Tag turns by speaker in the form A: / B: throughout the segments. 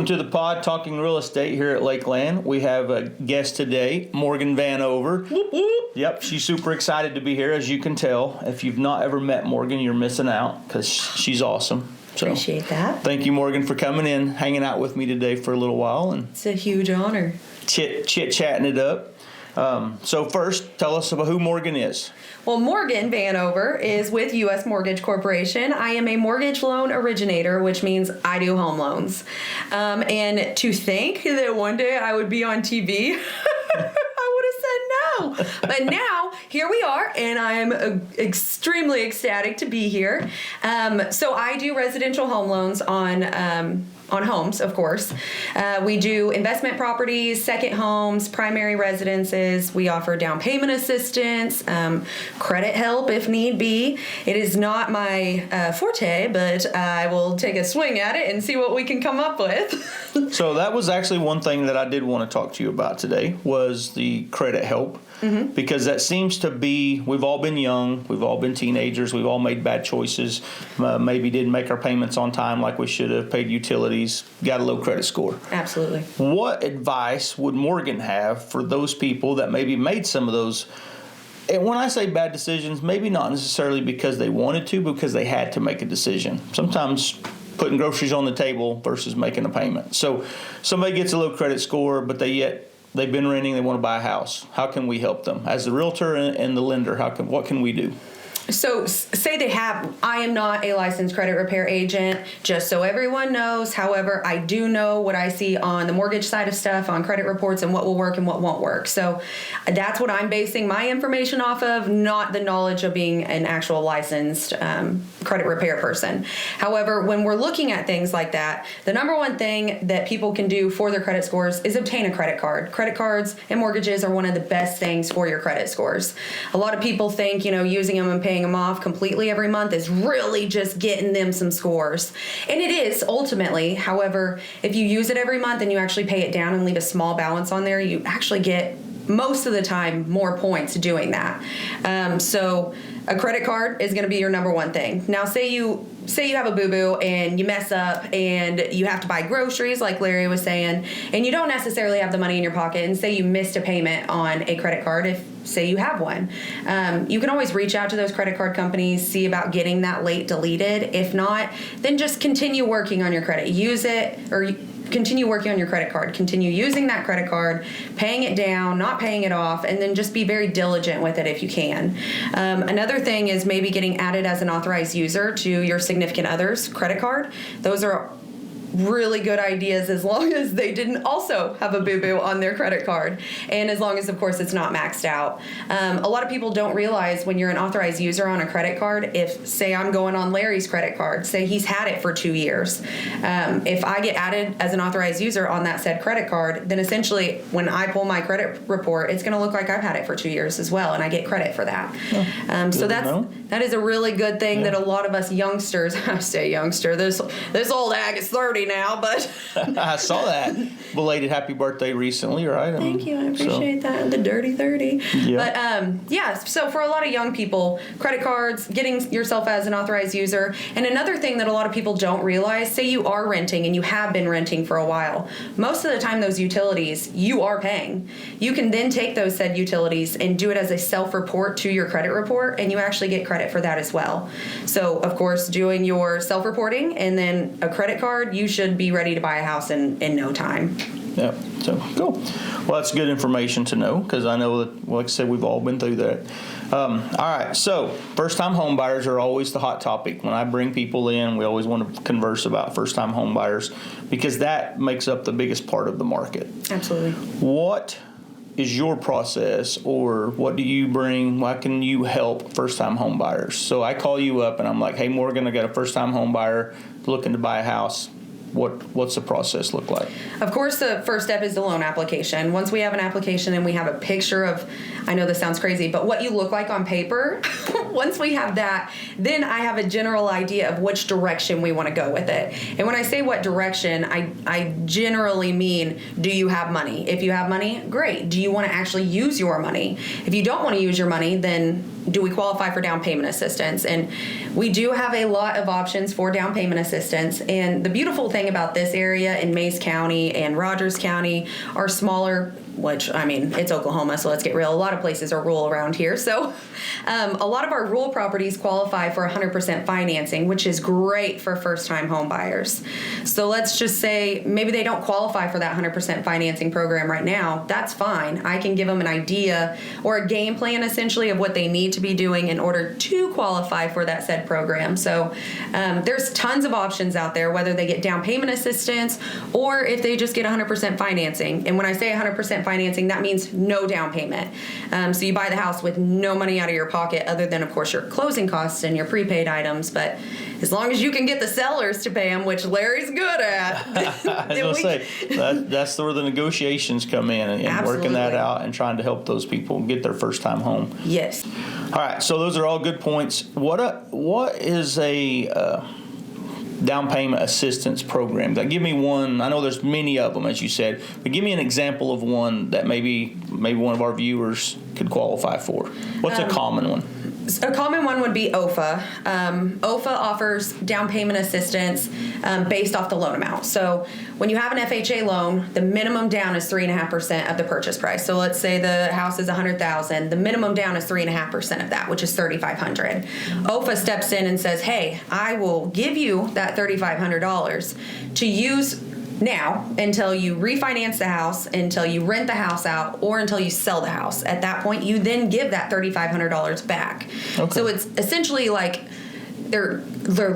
A: to the pod, Talking Real Estate here at Lakeland. We have a guest today, Morgan Vanover.
B: Whoop, whoop.
A: Yep, she's super excited to be here, as you can tell. If you've not ever met Morgan, you're missing out because she's awesome. So,
B: appreciate that.
A: Thank you, Morgan, for coming in, hanging out with me today for a little while. And
B: it's a huge honor.
A: Chit-chatting it up. So first, tell us about who Morgan is.
B: Well, Morgan Vanover is with U.S. Mortgage Corporation. I am a mortgage loan originator, which means I do home loans. And to think that one day I would be on TV, I would have said no. But now, here we are, and I am extremely ecstatic to be here. So I do residential home loans on homes, of course. We do investment properties, second homes, primary residences. We offer down payment assistance, credit help if need be. It is not my forte, but I will take a swing at it and see what we can come up with.
A: So that was actually one thing that I did want to talk to you about today was the credit help. Mm-hmm. Because that seems to be, we've all been young, we've all been teenagers, we've all made bad choices, maybe didn't make our payments on time like we should have, paid utilities, got a low credit score.
B: Absolutely.
A: What advice would Morgan have for those people that maybe made some of those, and when I say bad decisions, maybe not necessarily because they wanted to, but because they had to make a decision. Sometimes putting groceries on the table versus making a payment. So somebody gets a low credit score, but they've been renting, they want to buy a house. How can we help them? As the realtor and the lender, what can we do?
B: So say I am not a licensed credit repair agent, just so everyone knows. However, I do know what I see on the mortgage side of stuff, on credit reports, and what will work and what won't work. So that's what I'm basing my information off of, not the knowledge of being an actual licensed credit repair person. However, when we're looking at things like that, the number one thing that people can do for their credit scores is obtain a credit card. Credit cards and mortgages are one of the best things for your credit scores. A lot of people think, using them and paying them off completely every month is really just getting them some scores. And it is ultimately. However, if you use it every month and you actually pay it down and leave a small balance on there, you actually get most of the time more points doing that. So a credit card is going to be your number one thing. Now, say you have a boo-boo and you mess up and you have to buy groceries, like Larry was saying, and you don't necessarily have the money in your pocket, and say you missed a payment on a credit card, if say you have one, you can always reach out to those credit card companies, see about getting that late deleted. If not, then just continue working on your credit. Use it, or continue working on your credit card. Continue using that credit card, paying it down, not paying it off, and then just be very diligent with it if you can. Another thing is maybe getting added as an authorized user to your significant other's credit card. Those are really good ideas as long as they didn't also have a boo-boo on their credit card, and as long as, of course, it's not maxed out. A lot of people don't realize when you're an authorized user on a credit card, if, say, I'm going on Larry's credit card, say he's had it for 2 years. If I get added as an authorized user on that said credit card, then essentially when I pull my credit report, it's going to look like I've had it for 2 years as well, and I get credit for that. So that is a really good thing that a lot of us youngsters, I say youngster, this old ag is 30 now, but
A: I saw that. Belated happy birthday recently, right?
B: Thank you. I appreciate that. The dirty 30.
A: Yeah.
B: But so for a lot of young people, credit cards, getting yourself as an authorized user, and another thing that a lot of people don't realize, say you are renting and you have been renting for a while, most of the time those utilities you are paying. You can then take those said utilities and do it as a self-report to your credit report, and you actually get credit for that as well. So, of course, doing your self-reporting and then a credit card, you should be ready to buy a house in no time.
A: Yeah, so cool. Well, that's good information to know, because I know that, like I said, we've all been through that. All right, so first-time home buyers are always the hot topic. When I bring people in, we always want to converse about first-time home buyers, because that makes up the biggest part of the market.
B: Absolutely.
A: What is your process, or what do you bring? Why can you help first-time home buyers? So I call you up and I'm like, hey, Morgan, I got a first-time home buyer looking to buy a house. What's the process look like?
B: Of course, the first step is the loan application. Once we have an application and we have a picture of, I know this sounds crazy, but what you look like on paper, once we have that, then I have a general idea of which direction we want to go with it. And when I say what direction, I generally mean, do you have money? If you have money, great. Do you want to actually use your money? If you don't want to use your money, then do we qualify for down payment assistance? And we do have a lot of options for down payment assistance. And the beautiful thing about this area in Mays County and Rogers County are smaller, which, I mean, it's Oklahoma, so let's get real. A lot of places are rural around here. So a lot of our rural properties qualify for 100% financing, which is great for first-time home buyers. So let's just say maybe they don't qualify for that 100% financing program right now. That's fine. I can give them an idea or a game plan, essentially, of what they need to be doing in order to qualify for that said program. So there's tons of options out there, whether they get down payment assistance or if they just get 100% financing. And when I say 100% financing, that means no down payment. So you buy the house with no money out of your pocket other than, of course, your closing costs and your prepaid items. But as long as you can get the sellers to pay them, which Larry's good at.
A: I was going to say, that's where the negotiations come in and working that out and trying to help those people get their first time home.
B: Yes.
A: All right, so those are all good points. What is a down payment assistance program? Give me one. I know there's many of them, as you said, but give me an example of one that maybe one of our viewers could qualify for. What's a common one?
B: A common one would be OFA. OFA offers down payment assistance based off the loan amount. So when you have an FHA loan, the minimum down is 3.5% of the purchase price. So let's say the house is $100,000. The minimum down is 3.5% of that, which is $3,500. OFA steps in and says, "Hey, I will give you that $3,500 to use now until you refinance the house, until you rent the house out, or until you sell the house. At that point, you then give that $3,500 back." Okay. So it's essentially like they're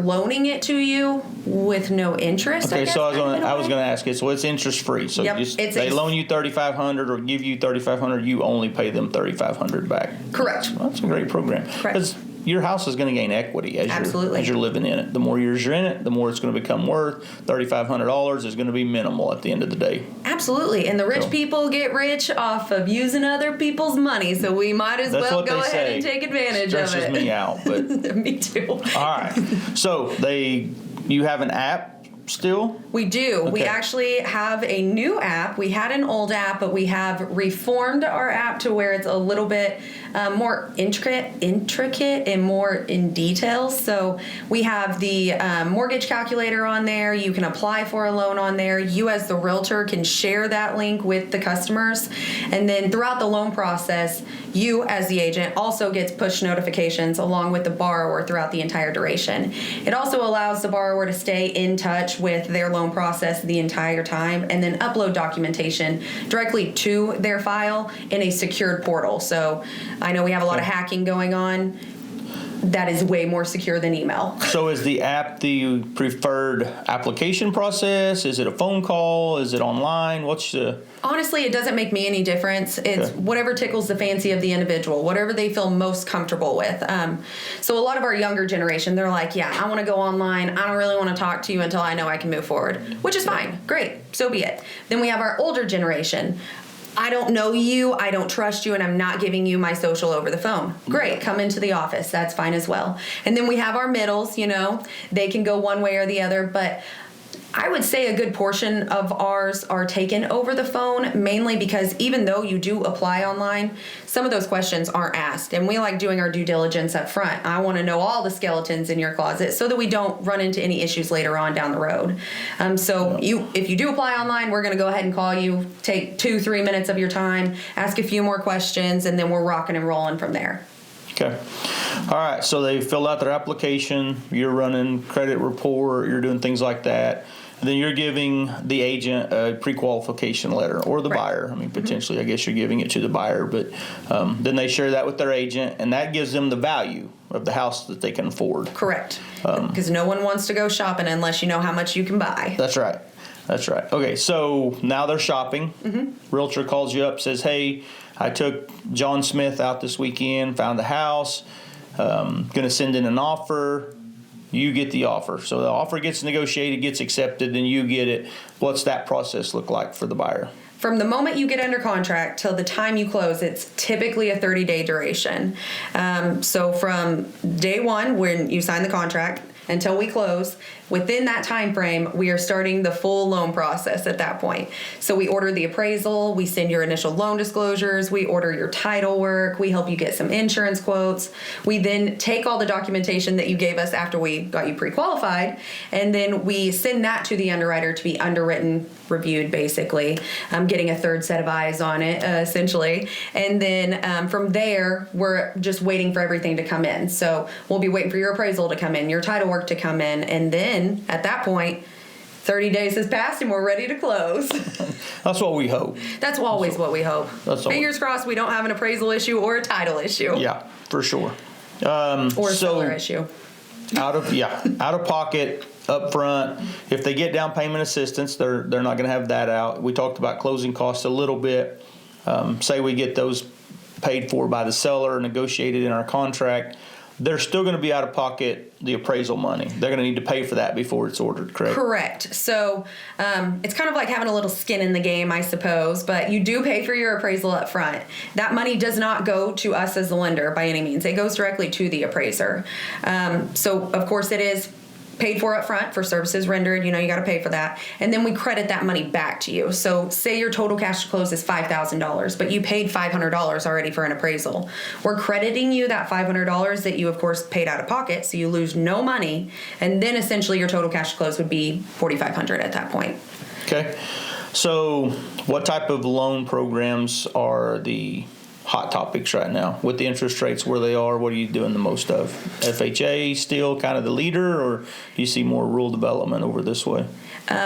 B: loaning it to you with no interest.
A: Okay, so I was going to ask it. So it's interest free. So they loan you $3,500 or give you $3,500. You only pay them $3,500 back.
B: Correct.
A: Well, that's a great program.
B: Correct.
A: Your house is going to gain equity as you're living in it. The more years you're in it, the more it's going to become worth. $3,500 is going to be minimal at the end of the day.
B: Absolutely. And the rich people get rich off of using other people's money, so we might as well go ahead and take advantage of it.
A: Stresses me out, but
B: me too.
A: All right. So you have an app still?
B: We do.
A: Okay.
B: We actually have a new app. We had an old app, but we have reformed our app to where it's a little bit more intricate and more in detail. So we have the mortgage calculator on there. You can apply for a loan on there. You as the realtor can share that link with the customers. And then throughout the loan process, you as the agent also gets push notifications along with the borrower throughout the entire duration. It also allows the borrower to stay in touch with their loan process the entire time and then upload documentation directly to their file in a secured portal. So I know we have a lot of hacking going on. That is way more secure than email.
A: So is the app the preferred application process? Is it a phone call? Is it online?
B: Honestly, it doesn't make me any difference. It's whatever tickles the fancy of the individual, whatever they feel most comfortable with. So a lot of our younger generation, they're like, yeah, I want to go online. I don't really want to talk to you until I know I can move forward, which is fine. Great. So be it. Then we have our older generation. I don't know you, I don't trust you, and I'm not giving you my social over the phone. Great, come into the office. That's fine as well. And then we have our middles, they can go one way or the other, but I would say a good portion of ours are taken over the phone, mainly because even though you do apply online, some of those questions aren't asked. And we like doing our due diligence up front. I want to know all the skeletons in your closet so that we don't run into any issues later on down the road. If you do apply online, we're going to go ahead and call you, take 2-3 minutes of your time, ask a few more questions, and then we're rocking and rolling from there.
A: Okay. All right. So they fill out their application. You're running credit report. You're doing things like that. And then you're giving the agent a pre-qualification letter or the buyer. I mean, potentially, I guess you're giving it to the buyer. But then they share that with their agent, and that gives them the value of the house that they can afford.
B: Correct. Because no one wants to go shopping unless you know how much you can buy.
A: That's right. Okay, so now they're shopping. Mm-hmm. Realtor calls you up, says, hey, I took John Smith out this weekend, found a house, going to send in an offer. You get the offer. So the offer gets negotiated, gets accepted, and you get it. What's that process look like for the buyer?
B: from the moment you get under contract till the time you close, it's typically a 30-day duration. So from day one, when you sign the contract, until we close, within that time frame, we are starting the full loan process at that point. So we order the appraisal, we send your initial loan disclosures, we order your title work, we help you get some insurance quotes. We then take all the documentation that you gave us after we got you pre-qualified, and then we send that to the underwriter to be underwritten, reviewed, basically, getting a third set of eyes on it, essentially. And then from there, we're just waiting for everything to come in. So we'll be waiting for your appraisal to come in, your title work to come in, and then at that point, 30 days has passed and we're ready to close.
A: That's what we hope.
B: That's always what we hope. Fingers crossed we don't have an appraisal issue or a title issue.
A: Yeah, for sure.
B: Or a seller issue.
A: Out of pocket, up front. If they get down payment assistance, they're not going to have that out. We talked about closing costs a little bit. Say we get those paid for by the seller, negotiated in our contract. They're still going to be out of pocket the appraisal money. They're going to need to pay for that before it's ordered, correct?
B: Correct. So it's kind of like having a little skin in the game, I suppose, but you do pay for your appraisal up front. That money does not go to us as the lender by any means. It goes directly to the appraiser. So, of course, it is paid for up front for services rendered. You got to pay for that. And then we credit that money back to you. So say your total cash to close is $5,000, but you paid $500 already for an appraisal. We're crediting you that $500 that you, of course, paid out of pocket, so you lose no money. And then essentially your total cash to close would be $4,500 at that point.
A: Okay. So what type of loan programs are the hot topics right now with the interest rates where they are? What are you doing the most of? FHA still kind of the leader, or do you see more rural development over this way?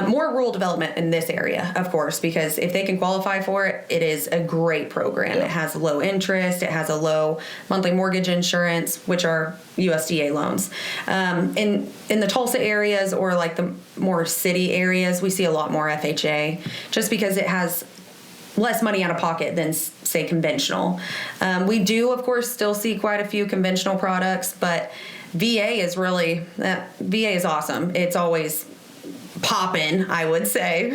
B: More rural development in this area, of course, because if they can qualify for it, it is a great program. Yeah. It has low interest. It has a low monthly mortgage insurance, which are USDA loans. In the Tulsa areas or like the more city areas, we see a lot more FHA just because it has less money out of pocket than, say, conventional. We do, of course, still see quite a few conventional products, but VA is awesome. It's always poppin', I would say,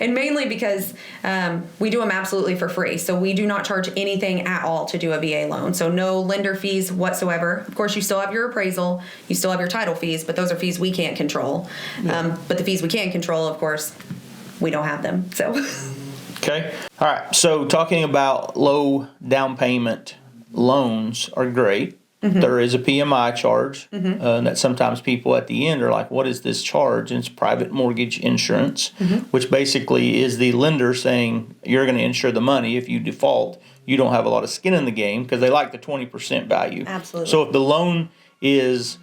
B: and mainly because we do them absolutely for free. So we do not charge anything at all to do a VA loan. So no lender fees whatsoever. Of course, you still have your appraisal, you still have your title fees, but those are fees we can't control. Yeah. But the fees we can control, of course, we don't have them. So.
A: Okay. All right. So talking about low down payment loans are great. Mm-hmm. There is a PMI charge that sometimes people at the end are like, what is this charge? And it's private mortgage insurance, which basically is the lender saying you're going to insure the money. If you default, you don't have a lot of skin in the game because they like the 20% value.
B: Absolutely.
A: So if the loan is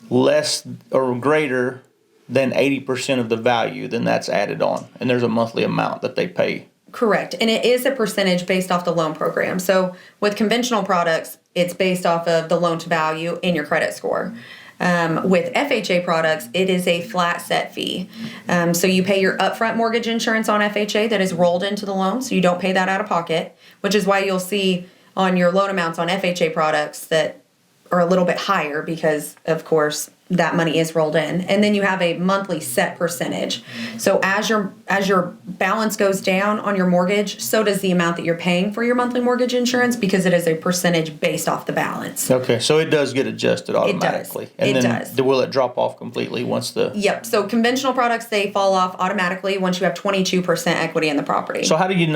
A: less or greater than 80% of the value, then that's added on. And there's a monthly amount that they pay.
B: Correct. And it is a percentage based off the loan program. So with conventional products, it's based off of the loan to value in your credit score. With FHA products, it is a flat set fee. So you pay your upfront mortgage insurance on FHA that is rolled into the loan. So you don't pay that out of pocket, which is why you'll see on your loan amounts on FHA products that are a little bit higher because, of course, that money is rolled in. And then you have a monthly set percentage. So as your balance goes down on your mortgage, so does the amount that you're paying for your monthly mortgage insurance because it is a percentage based off the balance.
A: Okay, so it does get adjusted automatically.
B: It does.
A: Will it drop off completely once the...
B: Yep, so conventional products, they fall off automatically once you have 22% equity in the property.
A: So how do you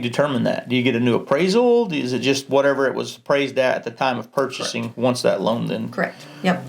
A: determine that? Do you get a new appraisal? Is it just whatever it was appraised at the time of purchasing? Correct. Once that loan then...
B: Correct, yep.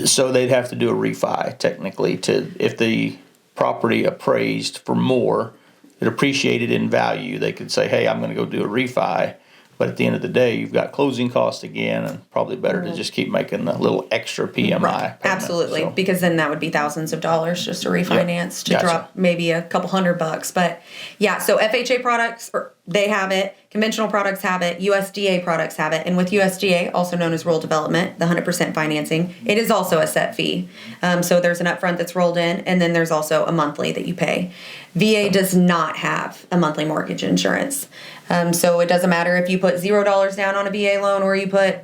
A: So they'd have to do a refi, technically, if the property appraised for more, it appreciated in value. They could say, hey, I'm going to go do a refi. But at the end of the day, you've got closing costs again, and probably better to just keep making the little extra PMI. Right.
B: Absolutely, because then that would be thousands of dollars just to refinance to drop maybe a couple $100. But yeah, so FHA products, they have it. Conventional products have it. USDA products have it. And with USDA, also known as rural development, the 100% financing, it is also a set fee. So there's an upfront that's rolled in, and then there's also a monthly that you pay. VA does not have a monthly mortgage insurance. So it doesn't matter if you put $0 down on a VA loan or you put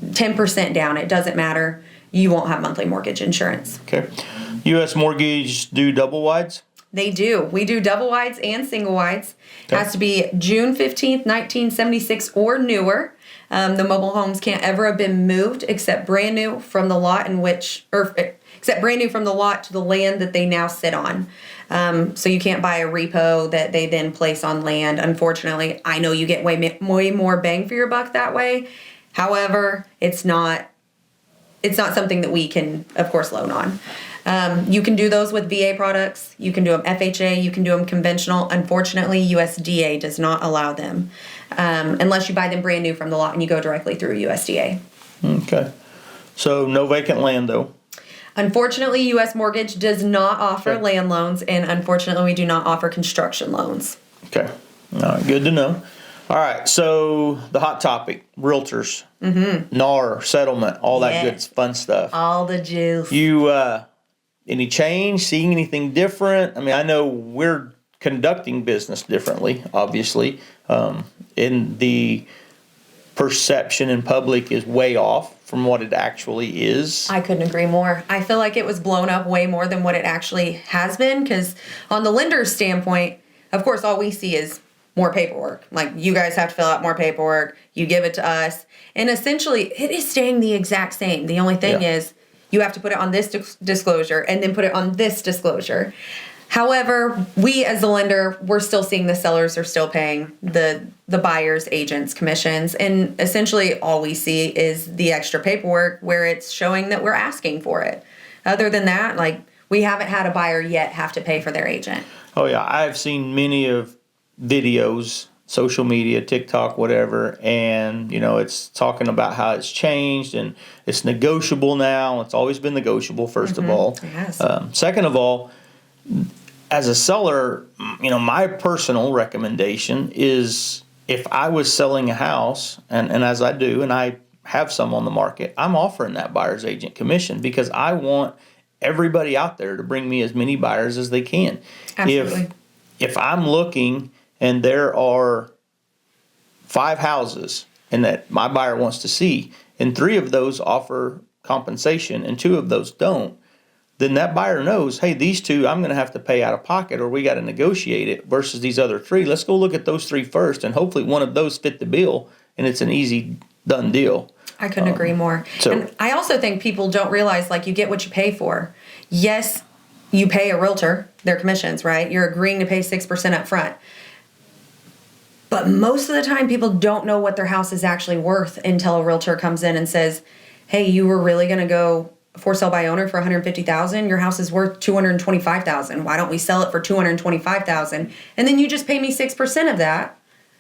B: 10% down. It doesn't matter. You won't have monthly mortgage insurance.
A: Okay. U.S. mortgage do double wides?
B: They do. We do double wides and single wides.
A: Okay.
B: Has to be June 15th, 1976 or newer. The mobile homes can't ever have been moved except brand new from the lot except brand new from the lot to the land that they now sit on. So you can't buy a repo that they then place on land. Unfortunately, I know you get way more bang for your buck that way. However, it's not something that we can, of course, loan on. You can do those with VA products. You can do them FHA. You can do them conventional. Unfortunately, USDA does not allow them unless you buy them brand new from the lot and you go directly through USDA.
A: Okay. So no vacant land, though.
B: Unfortunately, U.S. Mortgage does not offer
A: Okay.
B: land loans, and unfortunately, we do not offer construction loans.
A: Okay. All right. Good to know. All right. So the hot topic, realtors, NAR, settlement, all that good fun stuff.
B: All the juice.
A: You, any change, seeing anything different? I mean, I know we're conducting business differently, obviously. In the perception in public is way off from what it actually is.
B: I couldn't agree more. I feel like it was blown up way more than what it actually has been, because on the lender's standpoint, of course, all we see is more paperwork. Like, you guys have to fill out more paperwork. You give it to us. And essentially, it is staying the exact same. The only thing is you have to put it on this disclosure and then put it on this disclosure. However, we as the lender, we're still seeing the sellers are still paying the buyers' agents' commissions. And essentially all we see is the extra paperwork where it's showing that we're asking for it. Other than that, like, we haven't had a buyer yet have to pay for their agent.
A: Oh, yeah. I've seen many of videos, social media, TikTok, whatever, and, it's talking about how it's changed and it's negotiable now. It's always been negotiable, first of all.
B: It has.
A: Second of all, as a seller, my personal recommendation is if I was selling a house, and as I do, and I have some on the market, I'm offering that buyer's agent commission because I want everybody out there to bring me as many buyers as they can.
B: Absolutely.
A: If I'm looking and there are 5 houses and that my buyer wants to see, and 3 of those offer compensation and 2 of those don't, then that buyer knows, hey, these 2 I'm going to have to pay out of pocket or we got to negotiate it versus these other 3. Let's go look at those 3 first, and hopefully one of those fit the bill and it's an easy done deal.
B: I couldn't agree more. And I also think people don't realize, like, you get what you pay for. Yes, you pay a realtor their commissions, right? You're agreeing to pay 6% up front. But most of the time, people don't know what their house is actually worth until a realtor comes in and says, hey, you were really going to go for sale by owner for $150,000. Your house is worth $225,000. Why don't we sell it for $225,000? And then you just pay me 6% of that.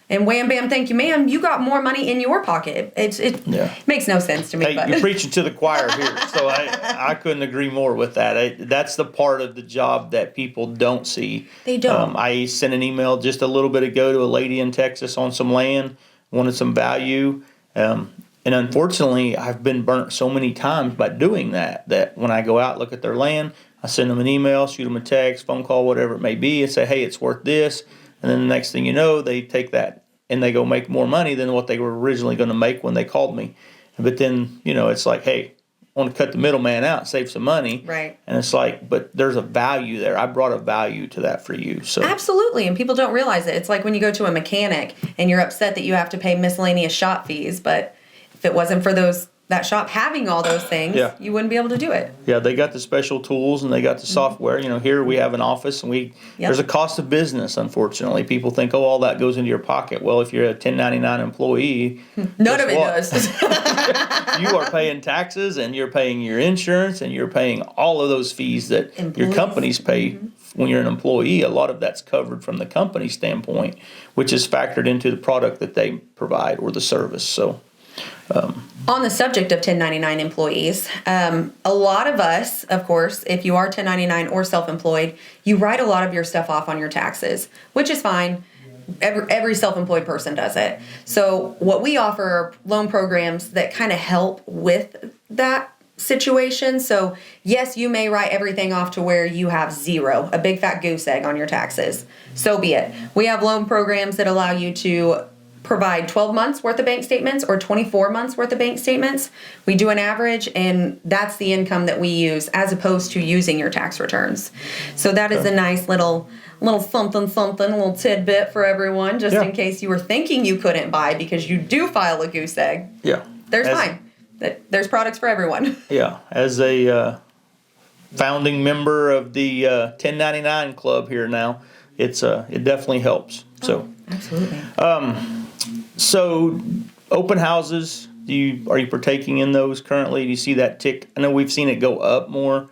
B: And wham, bam, thank you, ma'am. You got more money in your pocket. It makes no sense to me.
A: Hey, you're preaching to the choir here, so I couldn't agree more with that. That's the part of the job that people don't see.
B: They don't.
A: I sent an email just a little bit ago to a lady in Texas on some land, wanted some value. And unfortunately, I've been burnt so many times by doing that when I go out, look at their land, I send them an email, shoot them a text, phone call, whatever it may be, and say, hey, it's worth this. And then the next thing you know, they take that and they go make more money than what they were originally going to make when they called me. But then, it's like, hey, I want to cut the middleman out, save some money.
B: Right.
A: And it's like, but there's a value there. I brought a value to that for you. So
B: absolutely. And people don't realize it. It's like when you go to a mechanic and you're upset that you have to pay miscellaneous shop fees, but if it wasn't for that shop having all those things, you wouldn't be able to do it.
A: Yeah, they got the special tools and they got the software. Here we have an office and there's a cost of business, unfortunately. People think, oh, all that goes into your pocket. Well, if you're a 1099 employee,
B: none of it does.
A: You are paying taxes and you're paying your insurance and you're paying all of those fees that your companies pay when you're an employee. A lot of that's covered from the company standpoint, which is factored into the product that they provide or the service. So
B: on the subject of 1099 employees, a lot of us, of course, if you are 1099 or self-employed, you write a lot of your stuff off on your taxes, which is fine. Every self-employed person does it. So what we offer are loan programs that kind of help with that situation. So yes, you may write everything off to where you have 0, a big fat goose egg on your taxes. So be it. We have loan programs that allow you to provide 12 months worth of bank statements or 24 months worth of bank statements. We do an average, and that's the income that we use as opposed to using your tax returns. So that is a nice little something, a little tidbit for everyone, just in case you were thinking you couldn't buy because you do file a goose egg.
A: Yeah.
B: There's products for everyone.
A: Yeah. As a founding member of the 1099 club here now, it definitely helps. So
B: absolutely.
A: So open houses, are you partaking in those currently? Do you see that tick? I know we've seen it go up more.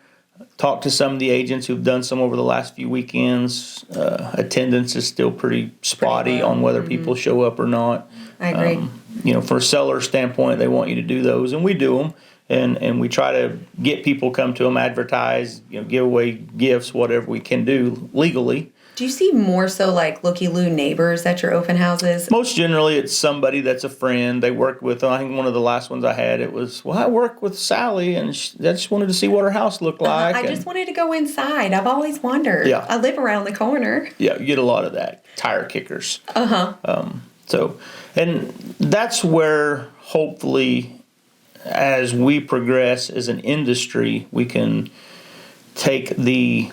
A: Talk to some of the agents who've done some over the last few weekends. Attendance is still pretty spotty on whether people show up or not.
B: I agree.
A: For a seller standpoint, they want you to do those, and we do them. And we try to get people come to them, advertise, give away gifts, whatever we can do legally.
B: Do you see more so like looky-loo neighbors at your open houses?
A: Most generally, it's somebody that's a friend. They work with them. I think one of the last ones I had, it was, I work with Sally, and I just wanted to see what her house looked like.
B: I just wanted to go inside. I've always wondered.
A: Yeah.
B: I live around the corner.
A: Yeah, you get a lot of that. Tire kickers.
B: Uh-huh.
A: And that's where hopefully, as we progress as an industry, we can take the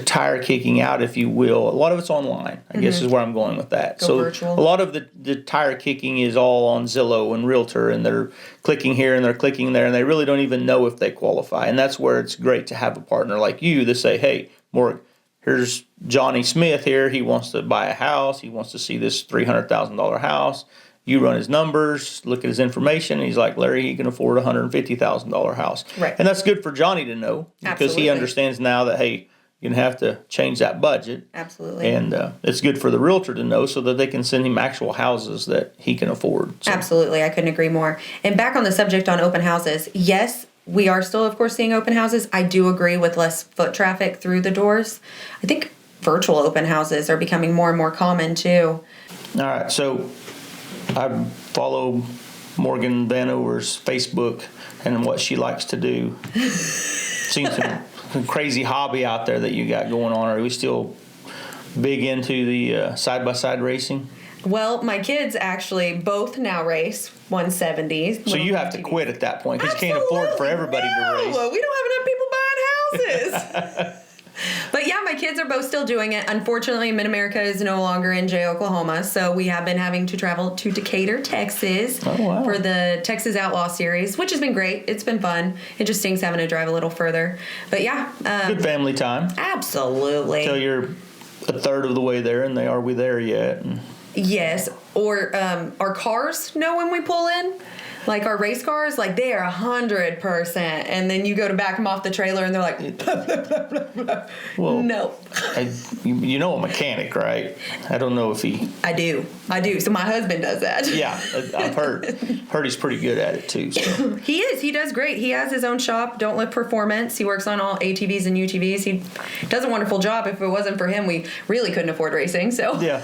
A: tire kicking out, if you will. A lot of it's online, I guess is where I'm going with that.
B: Go virtual.
A: A lot of the tire kicking is all on Zillow and Realtor, and they're clicking here and they're clicking there, and they really don't even know if they qualify. And that's where it's great to have a partner like you to say, hey, Morgan, here's Johnny Smith here. He wants to buy a house. He wants to see this $300,000 house. You run his numbers, look at his information, and he's like, Larry, he can afford a $150,000 house.
B: Right.
A: And that's good for Johnny to know because he understands now that, hey, you're going to have to change that budget.
B: Absolutely.
A: And it's good for the realtor to know so that they can send him actual houses that he can afford. So.
B: Absolutely. I couldn't agree more. And back on the subject on open houses, yes, we are still, of course, seeing open houses. I do agree with less foot traffic through the doors. I think virtual open houses are becoming more and more common, too.
A: All right. So I follow Morgan Vanover's Facebook and what she likes to do. Seen some crazy hobby out there that you got going on. Are we still big into the side-by-side racing?
B: Well, my kids actually both now race 170s.
A: So you have to quit at that point because you can't afford for everybody to race.
B: We don't have enough people buying houses. But yeah, my kids are both still doing it. Unfortunately, Mid-America is no longer in Jay, Oklahoma, so we have been having to travel to Decatur, Texas for the Texas Outlaw Series, which has been great. It's been fun. It just stinks having to drive a little further. But yeah.
A: Good family time.
B: Absolutely.
A: Until you're a third of the way there, and are we there yet? And
B: yes. Or our cars know when we pull in. Like our race cars, like they are 100%, and then you go to back them off the trailer, and they're like, blah, blah, blah, blah, blah.
A: Well,
B: no.
A: You know a mechanic, right? I don't know if he.
B: I do. So my husband does that.
A: Yeah, I've heard. Heard he's pretty good at it too. So.
B: He is. He does great. He has his own shop, Don't Live Performance. He works on all ATVs and UTVs. He does a wonderful job. If it wasn't for him, we really couldn't afford racing. So
A: yeah,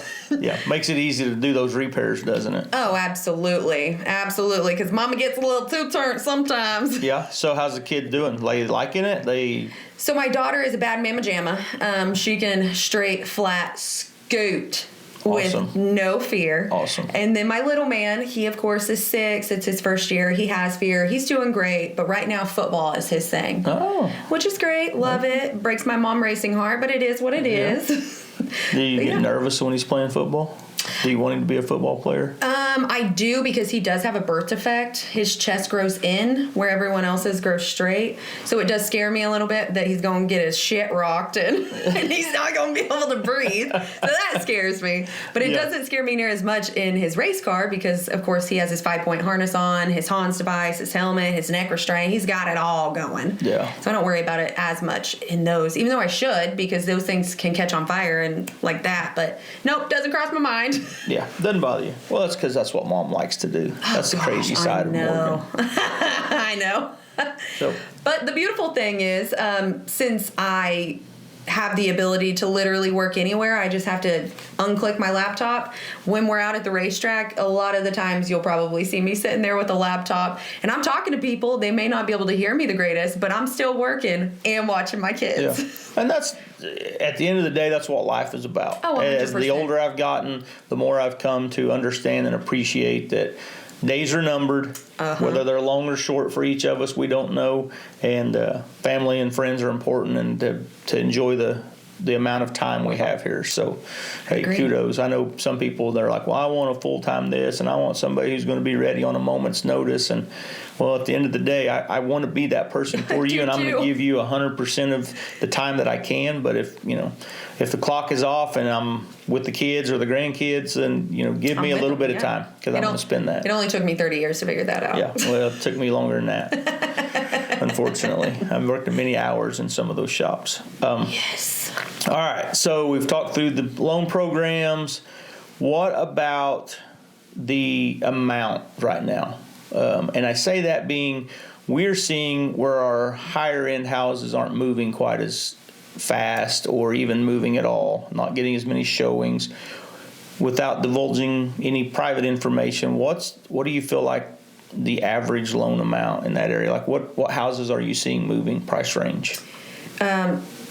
A: makes it easy to do those repairs, doesn't it?
B: Oh, absolutely, because Mama gets a little too turnt sometimes.
A: Yeah. So how's the kid doing? They liking it?
B: So my daughter is a bad mamma jamma. She can straight flat scoot.
A: Awesome.
B: With no fear.
A: Awesome.
B: And then my little man, he of course is 6. It's his first year. He has fear. He's doing great. But right now football is his thing.
A: Oh.
B: Which is great. Love it. Breaks my mom racing heart, but it is what it is.
A: Do you get nervous when he's playing football? Do you want him to be a football player?
B: I do, because he does have a birth defect. His chest grows in where everyone else's grows straight. So it does scare me a little bit that he's going to get his shit rocked and he's not going to be able to breathe. So that scares me. But it doesn't scare me near as much in his race car because, of course, he has his 5-point harness on, his Hans device, his helmet, his neck restraint. He's got it all going. Yeah. So I don't worry about it as much in those, even though I should, because those things can catch on fire and like that. But nope, doesn't cross my mind.
A: Yeah, doesn't bother you. Well, that's because that's what Mom likes to do. That's the crazy side of Morgan.
B: I know. So. But the beautiful thing is, since I have the ability to literally work anywhere. I just have to unclick my laptop. When we're out at the racetrack, a lot of the times you'll probably see me sitting there with a laptop and I'm talking to people. They may not be able to hear me the greatest, but I'm still working and watching my kids.
A: Yeah. And that's, at the end of the day, that's what life is about.
B: Oh, 100%.
A: As the older I've gotten, the more I've come to understand and appreciate that days are numbered. Whether they're long or short for each of us, we don't know. And family and friends are important, and to enjoy the amount of time we have here. So, hey, kudos. I know some people, they're like, well, I want a full-time this, and I want somebody who's going to be ready on a moment's notice. And, well, at the end of the day, I want to be that person for you, and I'm going to give you 100% of the time that I can. But if the clock is off and I'm with the kids or the grandkids, then, give me a little bit of time, because I'm going to spend that.
B: It only took me 30 years to figure that out.
A: Yeah, well, it took me longer than that, unfortunately. I've worked many hours in some of those shops.
B: Yes.
A: All right, so we've talked through the loan programs. What about the amount right now? And I say that being, we're seeing where our higher-end houses aren't moving quite as fast, or even moving at all, not getting as many showings. Without divulging any private information, what do you feel like the average loan amount in that area? Like what houses are you seeing moving, price range?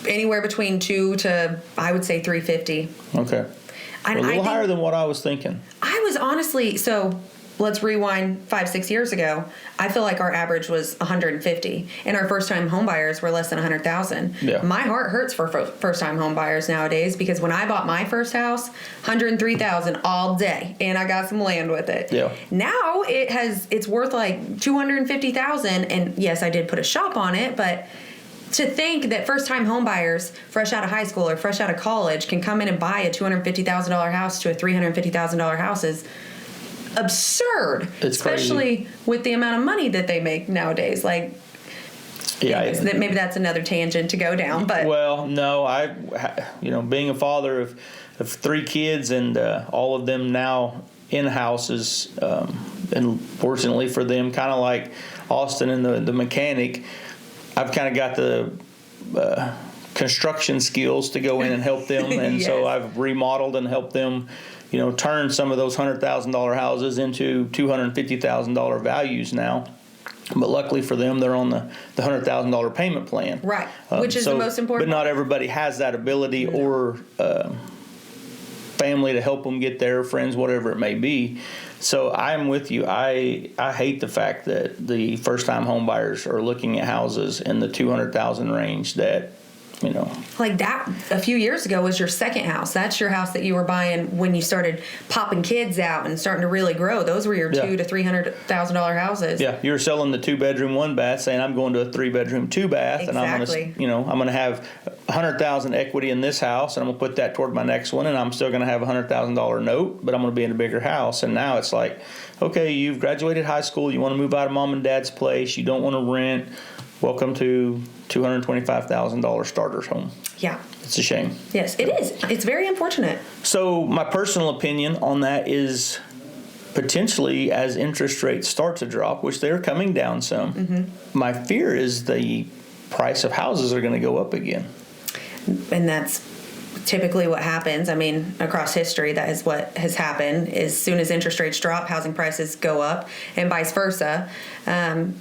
B: Anywhere between 2 to, I would say, 350.
A: Okay. A little higher than what I was thinking.
B: I was honestly, so let's rewind 5-6 years ago. I feel like our average was 150, and our first-time home buyers were less than 100,000.
A: Yeah.
B: My heart hurts for first-time home buyers nowadays, because when I bought my first house, 103,000 all day, and I got some land with it.
A: Yeah.
B: Now it's worth like 250,000, and yes, I did put a shop on it, but to think that first-time home buyers, fresh out of high school or fresh out of college, can come in and buy a $250,000 house to a $350,000 house is absurd.
A: It's
B: especially
A: crazy.
B: With the amount of money that they make nowadays. Like,
A: yeah,
B: maybe that's another tangent to go down. But
A: well, no, being a father of 3 kids, and all of them now in houses, and fortunately for them, kind of like Austin and the mechanic, I've kind of got the construction skills to go in and help them, and
B: yes.
A: So I've remodeled and helped them, turn some of those $100,000 houses into $250,000 values now. But luckily for them, they're on the $100,000 payment plan.
B: Right, which is the most important.
A: But not everybody has that ability or family to help them get there, friends, whatever it may be. So I'm with you. I hate the fact that the first-time home buyers are looking at houses in the $200,000 range that,
B: like that a few years ago was your second house. That's your house that you were buying when you started popping kids out and starting to really grow. Those were your $200,000 to $300,000 houses.
A: Yeah, you were selling the 2-bedroom, 1-bath, saying I'm going to a 3-bedroom, 2-bath,
B: exactly.
A: And I'm going to have $100,000 equity in this house, and I'm going to put that toward my next one, and I'm still going to have a $100,000 note, but I'm going to be in a bigger house. And now it's like, okay, you've graduated high school, you want to move out of mom and dad's place, you don't want to rent. Welcome to $225,000 starter's home.
B: Yeah.
A: It's a shame.
B: Yes, it is. It's very unfortunate.
A: So my personal opinion on that is potentially as interest rates start to drop, which they're coming down some, my fear is the price of houses are going to go up again.
B: And that's typically what happens. I mean, across history, that is what has happened. As soon as interest rates drop, housing prices go up, and vice versa.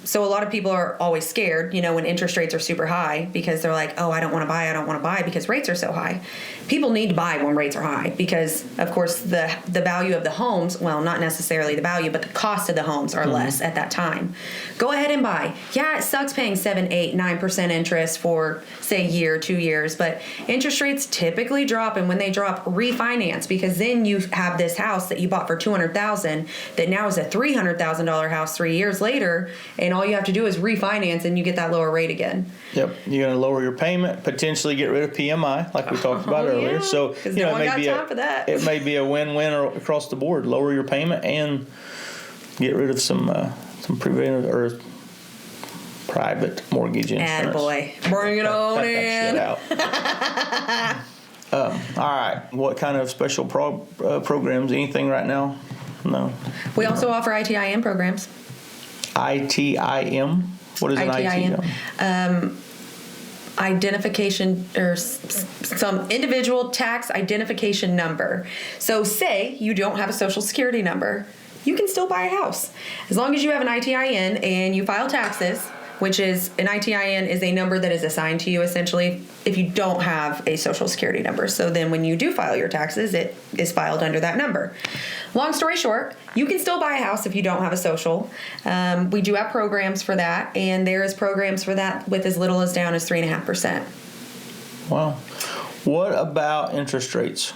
B: So a lot of people are always scared, when interest rates are super high, because they're like, oh, I don't want to buy because rates are so high. People need to buy when rates are high, because, of course, the value of the homes, well, not necessarily the value, but the cost of the homes are less at that time. Go ahead and buy. Yeah, it sucks paying 7%, 8%, 9% interest for, say, a year, 2 years, but interest rates typically drop, and when they drop, refinance, because then you have this house that you bought for $200,000 that now is a $300,000 house 3 years later, and all you have to do is refinance, and you get that lower rate again.
A: Yep, you're going to lower your payment, potentially get rid of PMI, like we talked about earlier.
B: Yeah,
A: so it may be a win-win across the board. Lower your payment and get rid of some preventive or private mortgage insurance.
B: Attaboy. Bring it on in.
A: Cut that shit out. All right. What kind of special programs? Anything right now? No.
B: We also offer ITIM programs.
A: ITIM? What is an ITIM?
B: identification or some individual tax identification number. So say you don't have a social security number, you can still buy a house. As long as you have an ITIN and you file taxes, which is an ITIN is a number that is assigned to you essentially if you don't have a social security number. So then when you do file your taxes, it is filed under that number. Long story short, you can still buy a house if you don't have a social. We do have programs for that, and there is programs for that with as little as down as 3.5%.
A: Wow. What about interest rates?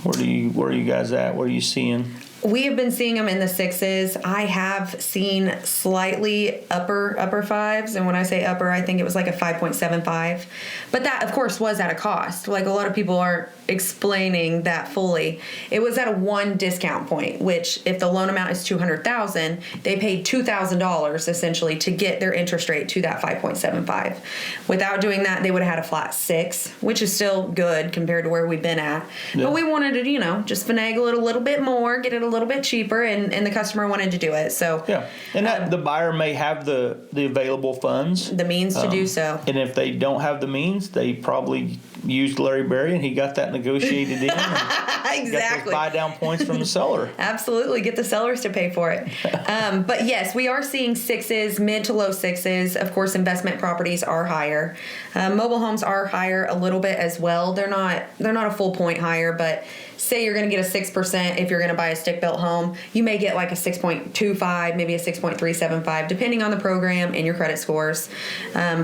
A: Where are you guys at? What are you seeing?
B: We have been seeing them in the 6s. I have seen slightly upper 5s. And when I say upper, I think it was like a 5.75. But that, of course, was at a cost. Like, a lot of people aren't explaining that fully. It was at a 1 discount point, which if the loan amount is $200,000, they paid $2,000 essentially to get their interest rate to that 5.75. Without doing that, they would have had a flat 6, which is still good compared to where we've been at. Yeah. But we wanted to, just finagle it a little bit more, get it a little bit cheaper, and the customer wanted to do it. So
A: yeah, and the buyer may have the available funds,
B: the means to do so.
A: And if they don't have the means, they probably used Larry Berry, and he got that negotiated in.
B: Exactly.
A: Got those buy down points from the seller.
B: Absolutely, get the sellers to pay for it. But yes, we are seeing 6s, mid to low 6s. Of course, investment properties are higher. Mobile homes are higher a little bit as well. They're not a full point higher, but say you're going to get a 6% if you're going to buy a stick-built home, you may get like a 6.25, maybe a 6.375, depending on the program and your credit scores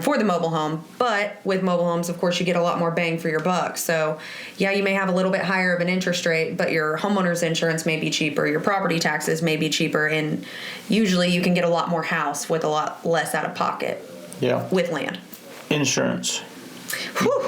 B: for the mobile home. But with mobile homes, of course, you get a lot more bang for your buck. So yeah, you may have a little bit higher of an interest rate, but your homeowner's insurance may be cheaper, your property taxes may be cheaper, and usually you can get a lot more house with a lot less out of pocket.
A: Yeah.
B: With land.
A: Insurance.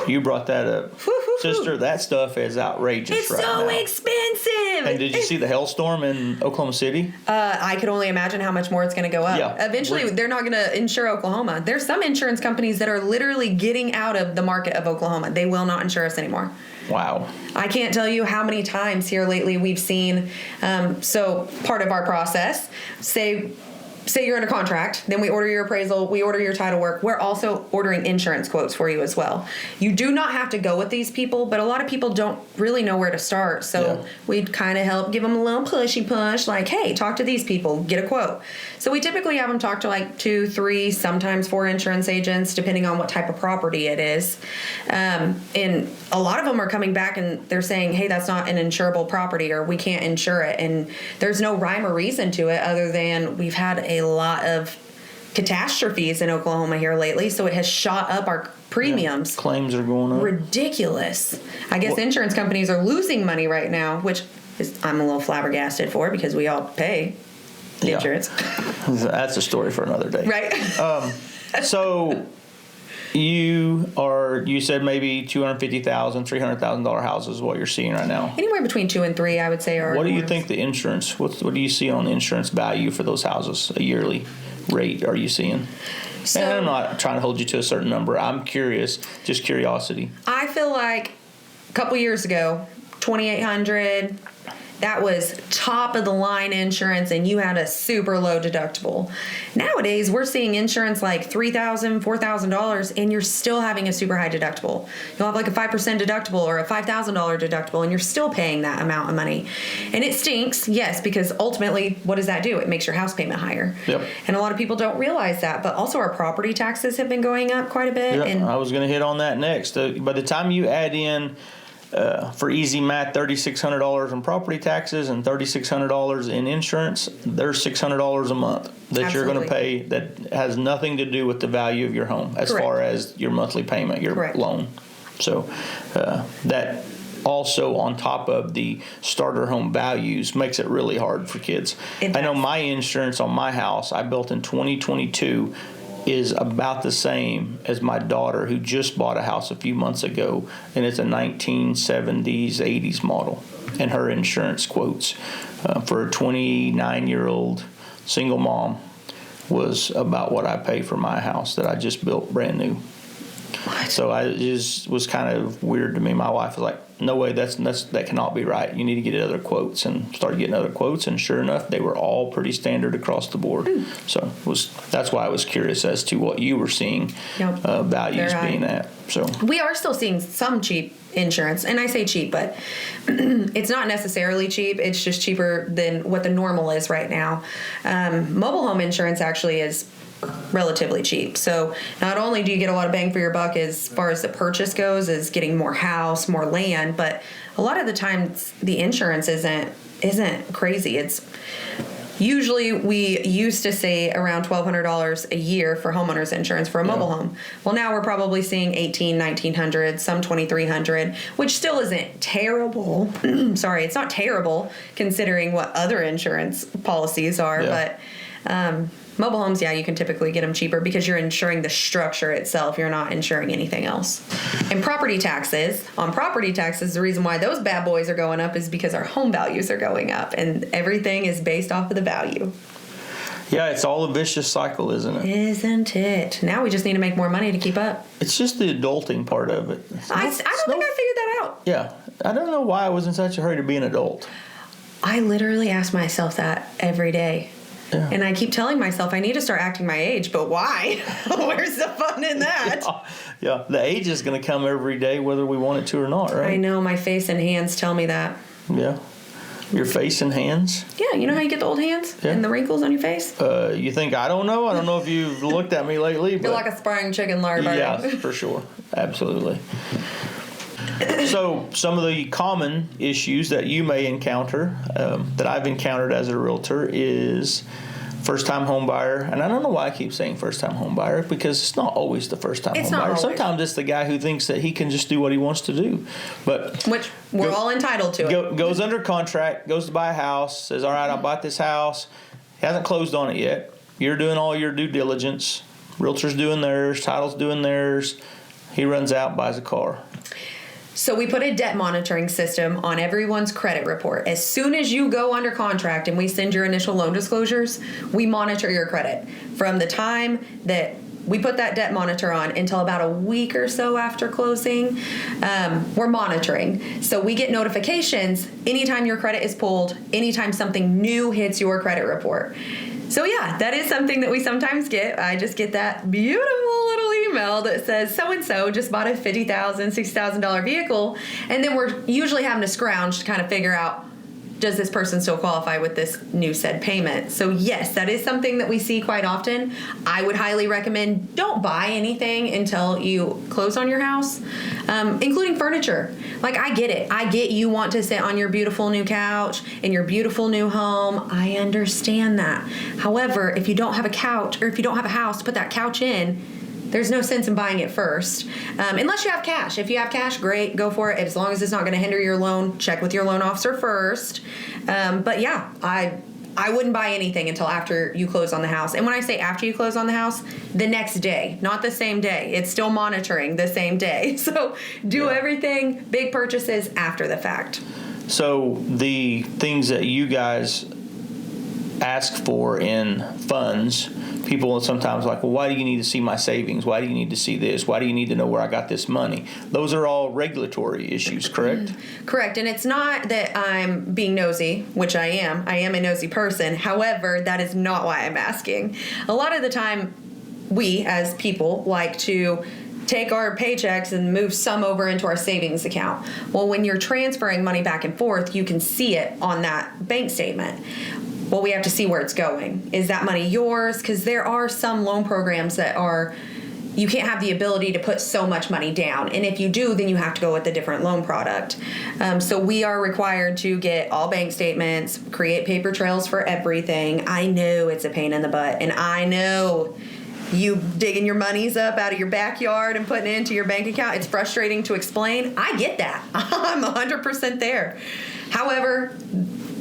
A: You brought that up. Sister, that stuff is outrageous
B: it's
A: right now.
B: It's so expensive.
A: And did you see the hailstorm in Oklahoma City?
B: I could only imagine how much more it's going to go up.
A: Yeah.
B: Eventually, they're not going to insure Oklahoma. There's some insurance companies that are literally getting out of the market of Oklahoma. They will not insure us anymore.
A: Wow.
B: I can't tell you how many times here lately we've seen, so part of our process, say you're under contract, then we order your appraisal, we order your title work. We're also ordering insurance quotes for you as well. You do not have to go with these people, but a lot of people don't really know where to start. So we'd kind of help give them a little pushy push, like, hey, talk to these people, get a quote. So we typically have them talk to like 2, 3, sometimes 4 insurance agents, depending on what type of property it is. And a lot of them are coming back and they're saying, hey, that's not an insurable property, or we can't insure it. And there's no rhyme or reason to it other than we've had a lot of catastrophes in Oklahoma here lately, so it has shot up our premiums.
A: Yeah, claims are going up.
B: Ridiculous. I guess insurance companies are losing money right now, which I'm a little flabbergasted for because we all pay insurance.
A: That's a story for another day.
B: Right.
A: So you said maybe $250,000, $300,000 houses is what you're seeing right now.
B: Anywhere between 2 and 3, I would say.
A: What do you think the insurance? What do you see on the insurance value for those houses? A yearly rate are you seeing? So, and I'm not trying to hold you to a certain number. I'm curious, just curiosity.
B: I feel like a couple years ago, $2,800. That was top of the line insurance, and you had a super low deductible. Nowadays, we're seeing insurance like $3,000, $4,000, and you're still having a super high deductible. You'll have like a 5% deductible or a $5,000 deductible, and you're still paying that amount of money. And it stinks, yes, because ultimately, what does that do? It makes your house payment higher.
A: Yep.
B: And a lot of people don't realize that, but also our property taxes have been going up quite a bit.
A: Yeah,
B: and
A: I was going to hit on that next. By the time you add in for easy math, $3,600 in property taxes and $3,600 in insurance, there's $600 a month that you're going to pay that has nothing to do with the value of your home as far as your monthly payment, your loan. So that also on top of the starter home values makes it really hard for kids. I know my insurance on my house I built in 2022 is about the same as my daughter who just bought a house a few months ago, and it's a 1970s, 80s model. And her insurance quotes for a 29-year-old single mom was about what I pay for my house that I just built brand new. So it just was kind of weird to me. My wife was like, no way, that cannot be right. You need to get other quotes, and started getting other quotes, and sure enough, they were all pretty standard across the board. So that's why I was curious as to what you were seeing values being at. So
B: we are still seeing some cheap insurance, and I say cheap, but it's not necessarily cheap. It's just cheaper than what the normal is right now. Mobile home insurance actually is relatively cheap. So not only do you get a lot of bang for your buck as far as the purchase goes, as getting more house, more land, but a lot of the times the insurance isn't crazy. It's usually, we used to say around $1,200 a year for homeowners insurance for a mobile home. Well, now we're probably seeing $1,800, $1,900, some $2,300, which still isn't terrible. Sorry, it's not terrible considering what other insurance policies are, but mobile homes, you can typically get them cheaper because you're insuring the structure itself. You're not insuring anything else. And property taxes, the reason why those bad boys are going up is because our home values are going up, and everything is based off of the value.
A: Yeah, it's all a vicious cycle, isn't it?
B: Isn't it? Now we just need to make more money to keep up.
A: It's just the adulting part of it.
B: I don't think I figured that out.
A: Yeah. I don't know why I was in such a hurry to be an adult.
B: I literally ask myself that every day.
A: Yeah.
B: And I keep telling myself I need to start acting my age, but why? Where's the fun in that?
A: Yeah, the age is going to come every day whether we want it to or not, right?
B: I know, my face and hands tell me that.
A: Yeah. Your face and hands?
B: Yeah, you know how you get the old hands and the wrinkles on your face?
A: You think I don't know? I don't know if you've looked at me lately. But
B: you're like a spring chicken larva.
A: Yeah, for sure. Absolutely. So some of the common issues that you may encounter, that I've encountered as a realtor, is first-time home buyer. And I don't know why I keep saying first-time home buyer, because it's not always the first-time home buyer.
B: Always.
A: Sometimes it's the guy who thinks that he can just do what he wants to do.
B: Which we're all entitled to it.
A: Goes under contract, goes to buy a house, says, all right, I bought this house. Hasn't closed on it yet. You're doing all your due diligence. Realtor's doing theirs. Title's doing theirs. He runs out, buys a car.
B: So we put a debt monitoring system on everyone's credit report. As soon as you go under contract and we send your initial loan disclosures, we monitor your credit. From the time that we put that debt monitor on until about a week or so after closing, we're monitoring. So we get notifications anytime your credit is pulled, anytime something new hits your credit report. So yeah, that is something that we sometimes get. I just get that beautiful little email that says so-and-so just bought a $50,000, $60,000 vehicle. And then we're usually having to scrounge to kind of figure out, does this person still qualify with this new said payment? So yes, that is something that we see quite often. I would highly recommend don't buy anything until you close on your house, including furniture. Like, I get it. I get you want to sit on your beautiful new couch in your beautiful new home. I understand that. However, if you don't have a couch, or if you don't have a house to put that couch in, there's no sense in buying it first, unless you have cash. If you have cash, great, go for it. As long as it's not going to hinder your loan, check with your loan officer first. But yeah, I wouldn't buy anything until after you close on the house. And when I say after you close on the house, the next day, not the same day. It's still monitoring the same day. So do everything, big purchases, after the fact.
A: So the things that you guys ask for in funds, people sometimes are like, well, why do you need to see my savings? Why do you need to see this? Why do you need to know where I got this money? Those are all regulatory issues, correct?
B: Correct. And it's not that I'm being nosy, which I am. I am a nosy person. However, that is not why I'm asking. A lot of the time, we as people like to take our paychecks and move some over into our savings account. Well, when you're transferring money back and forth, you can see it on that bank statement. Well, we have to see where it's going. Is that money yours? Because there are some loan programs that are, you can't have the ability to put so much money down. And if you do, then you have to go with a different loan product. So we are required to get all bank statements, create paper trails for everything. I know it's a pain in the butt. And I know you digging your monies up out of your backyard and putting it into your bank account. It's frustrating to explain. I get that. I'm 100% there. However,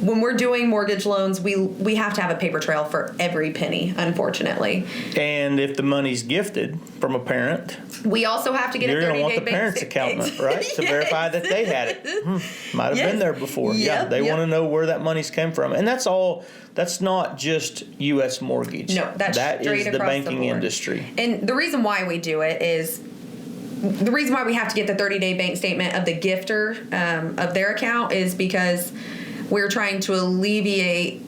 B: when we're doing mortgage loans, we have to have a paper trail for every penny, unfortunately.
A: And if the money's gifted from a parent,
B: we also have to get
A: you're
B: a 30-day
A: going to want the parent's accountant, right, to verify that they had it. Might have been there before. They want to know where that money's came from. And that's all. That's not just U.S. mortgage.
B: No, that
A: is
B: straight
A: the
B: across
A: banking
B: the board.
A: industry.
B: And the reason why we do it is the reason why we have to get the 30-day bank statement of the gifter of their account is because we're trying to alleviate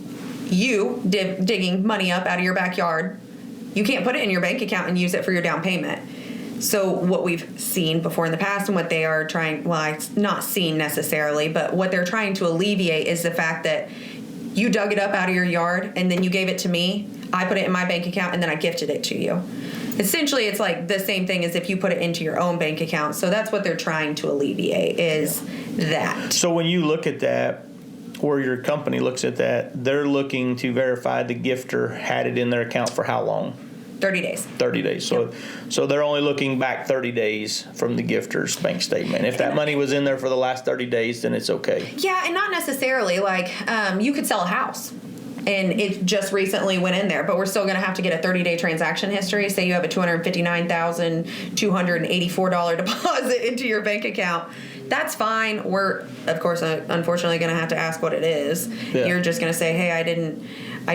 B: you digging money up out of your backyard. You can't put it in your bank account and use it for your down payment. So what we've seen before in the past and what they are trying, well, it's not seen necessarily, but what they're trying to alleviate is the fact that you dug it up out of your yard and then you gave it to me. I put it in my bank account and then I gifted it to you. Essentially, it's like the same thing as if you put it into your own bank account. So that's what they're trying to alleviate is that.
A: So when you look at that, or your company looks at that, they're looking to verify the gifter had it in their account for how long?
B: 30 days.
A: 30 days. So they're only looking back 30 days from the gifter's bank statement. If that money was in there for the last 30 days, then it's okay.
B: Yeah, and not necessarily. Like, you could sell a house, and it just recently went in there, but we're still going to have to get a 30-day transaction history. Say you have a $259,284 deposit into your bank account. That's fine. We're, of course, unfortunately going to have to ask what it is. Yeah. You're just going to say, hey, I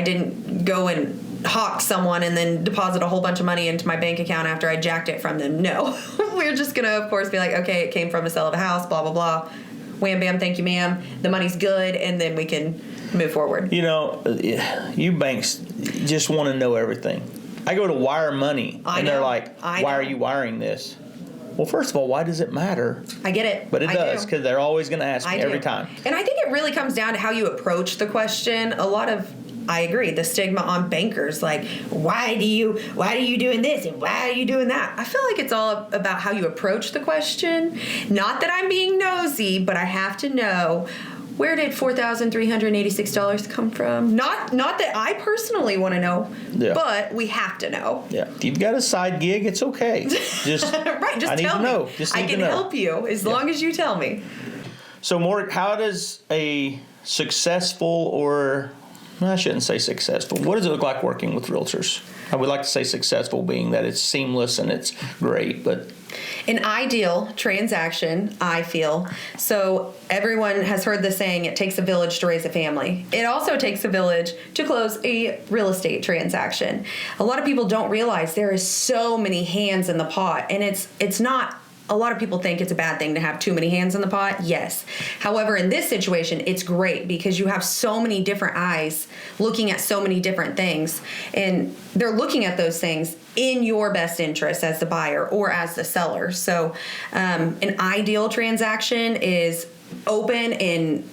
B: didn't go and hawk someone and then deposit a whole bunch of money into my bank account after I jacked it from them. No. We're just going to, of course, be like, okay, it came from a sale of a house, blah, blah, blah. Wham, bam, thank you, ma'am. The money's good, and then we can move forward.
A: You know, you banks just want to know everything. I go to wire money, and they're like, why are you wiring this? Well, first of all, why does it matter?
B: I get it.
A: But it does, because they're always going to ask me every time.
B: And I think it really comes down to how you approach the question. I agree, the stigma on bankers, like, why are you doing this and why are you doing that? I feel like it's all about how you approach the question. Not that I'm being nosy, but I have to know, where did $4,386 come from? Not that I personally want to know, but we have to know.
A: Yeah. If you've got a side gig, it's okay. Just
B: right, just
A: I
B: tell
A: need
B: me.
A: To know. Just need
B: I can
A: to know.
B: help you as long as you tell me.
A: So, Morgan, how does a successful, or I shouldn't say successful, what does it look like working with realtors? I would like to say successful, being that it's seamless and it's great, but
B: an ideal transaction, I feel. So everyone has heard the saying, it takes a village to raise a family. It also takes a village to close a real estate transaction. A lot of people don't realize there is so many hands in the pot, and it's not. A lot of people think it's a bad thing to have too many hands in the pot. Yes. However, in this situation, it's great because you have so many different eyes looking at so many different things, and they're looking at those things in your best interest as the buyer or as the seller. So an ideal transaction is open and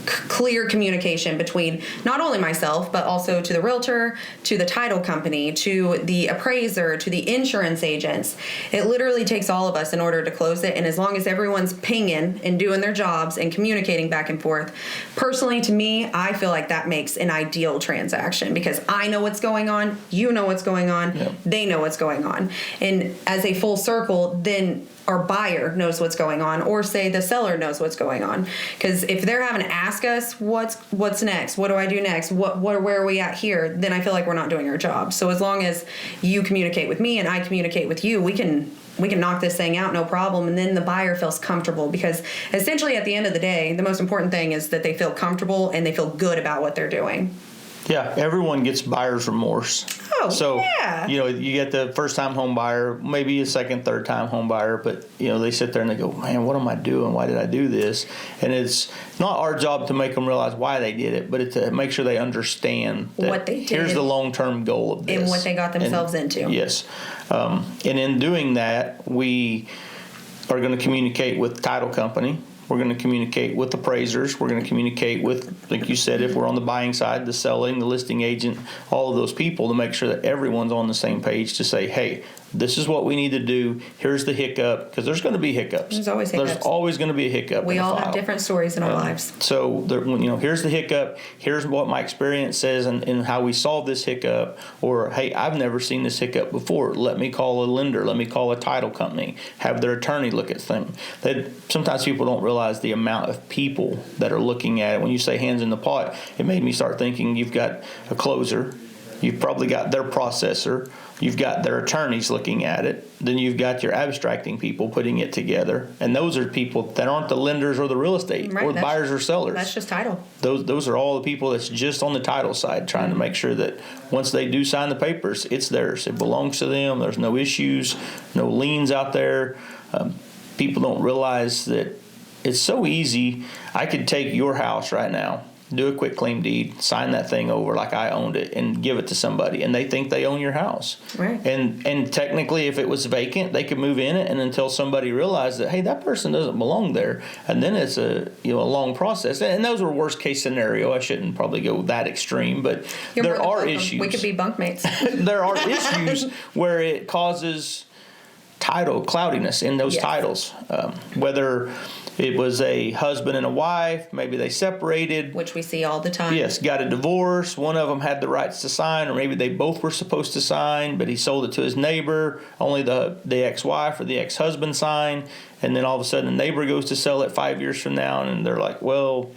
B: clear communication between not only myself, but also to the realtor, to the title company, to the appraiser, to the insurance agents. It literally takes all of us in order to close it. And as long as everyone's pinging and doing their jobs and communicating back and forth, personally to me, I feel like that makes an ideal transaction because I know what's going on, you know what's going on, they know what's going on. And as a full circle, then our buyer knows what's going on, or say the seller knows what's going on. Because if they're having to ask us what's next, what do I do next, where are we at here, then I feel like we're not doing our job. So as long as you communicate with me and I communicate with you, we can knock this thing out, no problem. And then the buyer feels comfortable, because essentially at the end of the day, the most important thing is that they feel comfortable and they feel good about what they're doing.
A: Yeah, everyone gets buyer's remorse.
B: Oh,
A: so,
B: yeah.
A: You know, you get the first-time home buyer, maybe a second, third-time home buyer, but, you know, they sit there and they go, man, what am I doing? Why did I do this? And it's not our job to make them realize why they did it, but it's to make sure they understand that
B: what they did,
A: here's the long-term goal of this.
B: And what they got themselves into.
A: Yes. And in doing that, we are going to communicate with the title company. We're going to communicate with appraisers. We're going to communicate with, like you said, if we're on the buying side, the selling, the listing agent, all of those people, to make sure that everyone's on the same page to say, hey, this is what we need to do. Here's the hiccup, because there's going to be hiccups.
B: There's always hiccups.
A: There's always going to be a hiccup.
B: We all have different stories in our lives.
A: So, here's the hiccup. Here's what my experience says and how we solve this hiccup. Or, hey, I've never seen this hiccup before. Let me call a lender. Let me call a title company. Have their attorney look at things. Sometimes people don't realize the amount of people that are looking at it. When you say hands in the pot, it made me start thinking you've got a closer, You've probably got their processor. You've got their attorneys looking at it. Then you've got your abstracting people putting it together. And those are people that aren't the lenders or the real estate or the buyers or sellers.
B: That's just title.
A: Those are all the people that's just on the title side trying to make sure that once they do sign the papers, it's theirs. It belongs to them. There's no issues, no liens out there. People don't realize that it's so easy. I could take your house right now, do a quick claim deed, sign that thing over like I owned it, and give it to somebody, and they think they own your house.
B: Right.
A: And technically, if it was vacant, they could move in it, and until somebody realized that, hey, that person doesn't belong there, and then it's a long process. And those were worst case scenario. I shouldn't probably go that extreme, but there are issues.
B: We could be bunkmates.
A: There are issues where it causes title cloudiness in those titles, whether it was a husband and a wife, maybe they separated.
B: Which we see all the time.
A: Yes, got a divorce. One of them had the rights to sign, or maybe they both were supposed to sign, but he sold it to his neighbor. Only the ex-wife or the ex-husband signed. And then all of a sudden the neighbor goes to sell it 5 years from now, and they're like, well,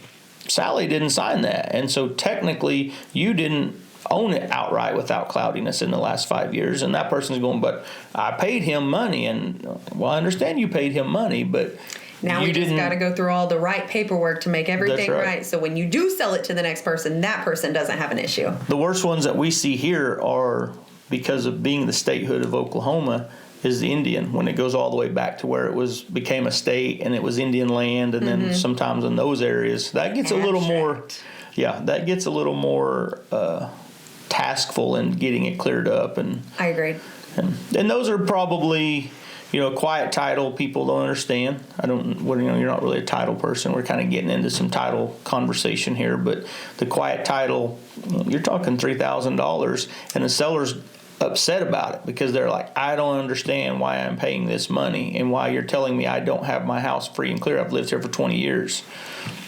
A: Sally didn't sign that. And so technically you didn't own it outright without cloudiness in the last 5 years. And that person's going, but I paid him money. And, well, I understand you paid him money, but
B: now we just got to go through all the right paperwork to make everything right. So when you do sell it to the next person, that person doesn't have an issue.
A: The worst ones that we see here are, because of being the statehood of Oklahoma, is the Indian, when it goes all the way back to where it became a state and it was Indian land. And then sometimes in those areas, that gets a little more, taskful in getting it cleared up. And
B: I agree.
A: And those are probably, quiet title people don't understand. You're not really a title person. We're kind of getting into some title conversation here, but the quiet title, you're talking $3,000, and the seller's upset about it because they're like, I don't understand why I'm paying this money and why you're telling me I don't have my house free and clear. I've lived here for 20 years.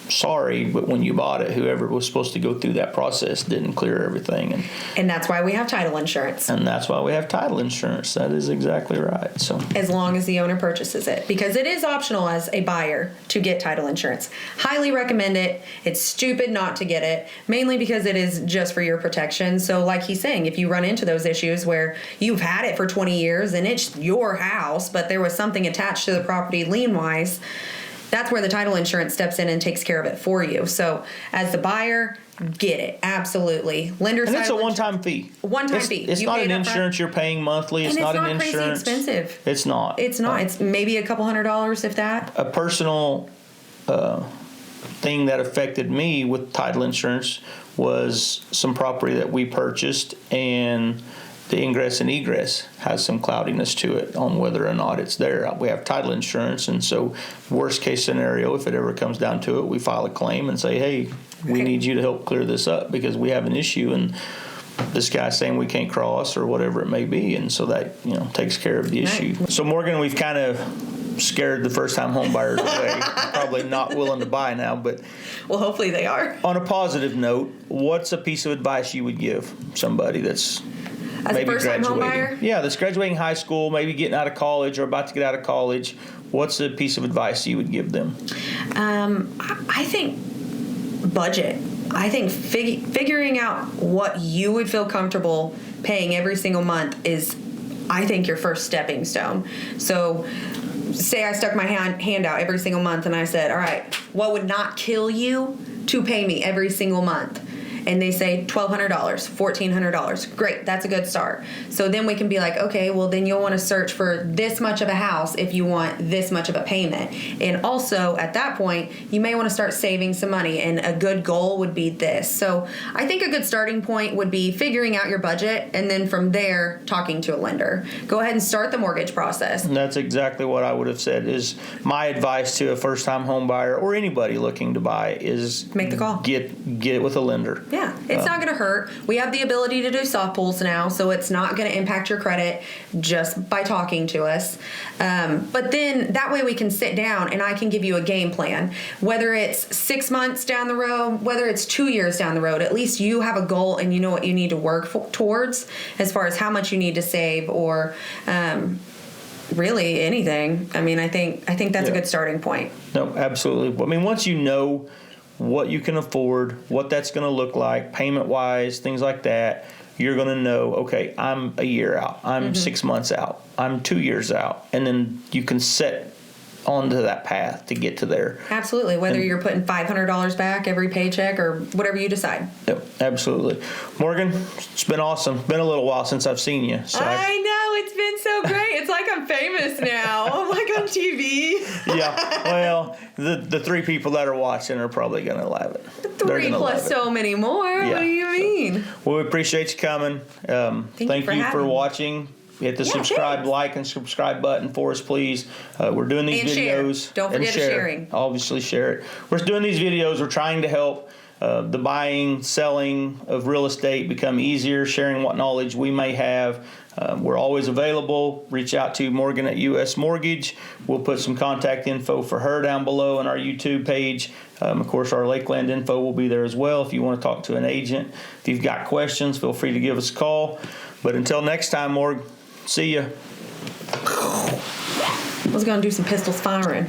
A: Sorry, but when you bought it, whoever was supposed to go through that process didn't clear everything.
B: And that's why we have title insurance.
A: And that's why we have title insurance. That is exactly right. So
B: as long as the owner purchases it, because it is optional as a buyer to get title insurance. Highly recommend it. It's stupid not to get it, mainly because it is just for your protection. So like he's saying, if you run into those issues where you've had it for 20 years and it's your house, but there was something attached to the property lien-wise, that's where the title insurance steps in and takes care of it for you. So as the buyer, get it. Absolutely. Lender
A: and it's a one-time fee.
B: One-time fee.
A: It's not an insurance you're paying monthly. It's not an insurance.
B: Crazy expensive.
A: It's not.
B: It's not. It's maybe a couple $100 if that.
A: A personal thing that affected me with title insurance was some property that we purchased, and the ingress and egress has some cloudiness to it on whether or not it's there. We have title insurance, and so worst case scenario, if it ever comes down to it, we file a claim and say, hey, we need you to help clear this up because we have an issue, and this guy's saying we can't cross or whatever it may be, and so that takes care of the issue. So Morgan, we've kind of scared the first-time home buyers away. Probably not willing to buy now, but
B: well, hopefully they are.
A: On a positive note, what's a piece of advice you would give somebody that's
B: as maybe a first-time home buyer?
A: Yeah, that's graduating high school, maybe getting out of college or about to get out of college. What's a piece of advice you would give them?
B: I think budget. I think figuring out what you would feel comfortable paying every single month is, I think, your first stepping stone. So say I stuck my hand out every single month and I said, all right, what would not kill you to pay me every single month? And they say $1,200, $1,400. Great, that's a good start. So then we can be like, okay, well then you'll want to search for this much of a house if you want this much of a payment. And also at that point, you may want to start saving some money, and a good goal would be this. So I think a good starting point would be figuring out your budget, and then from there, talking to a lender. Go ahead and start the mortgage process.
A: And that's exactly what I would have said is my advice to a first-time home buyer or anybody looking to buy is
B: make the call.
A: Get it with a lender.
B: Yeah, it's not going to hurt. We have the ability to do soft pulls now, so it's not going to impact your credit just by talking to us. But then that way we can sit down and I can give you a game plan. Whether it's 6 months down the road, whether it's 2 years down the road, at least you have a goal and you know what you need to work towards as far as how much you need to save or really anything. I mean, I think that's a good starting point.
A: No, absolutely. I mean, once you know what you can afford, what that's going to look like, payment-wise, things like that, you're going to know, okay, I'm a year out, I'm 6 months out, I'm 2 years out, and then you can set onto that path to get to there.
B: Absolutely. Whether you're putting $500 back every paycheck or whatever you decide.
A: Yep, absolutely. Morgan, it's been awesome. Been a little while since I've seen you. So
B: I know, it's been so great. It's like I'm famous now. I'm like on TV.
A: Yeah, well, the 3 people that are watching are probably going to love it.
B: 3 plus so many more.
A: Yeah.
B: What do you mean?
A: Well, we appreciate you coming. Thank you for watching. Hit the subscribe, like, and subscribe button for us, please. We're doing these videos.
B: Share. Don't forget sharing.
A: Obviously, share it. We're doing these videos. We're trying to help the buying, selling of real estate become easier, sharing what knowledge we may have. We're always available. Reach out to Morgan at US Mortgage. We'll put some contact info for her down below on our YouTube page. Of course, our Lakeland info will be there as well if you want to talk to an agent. If you've got questions, feel free to give us a call. But until next time, Morgan, see ya.
B: I was going to do some pistols firing.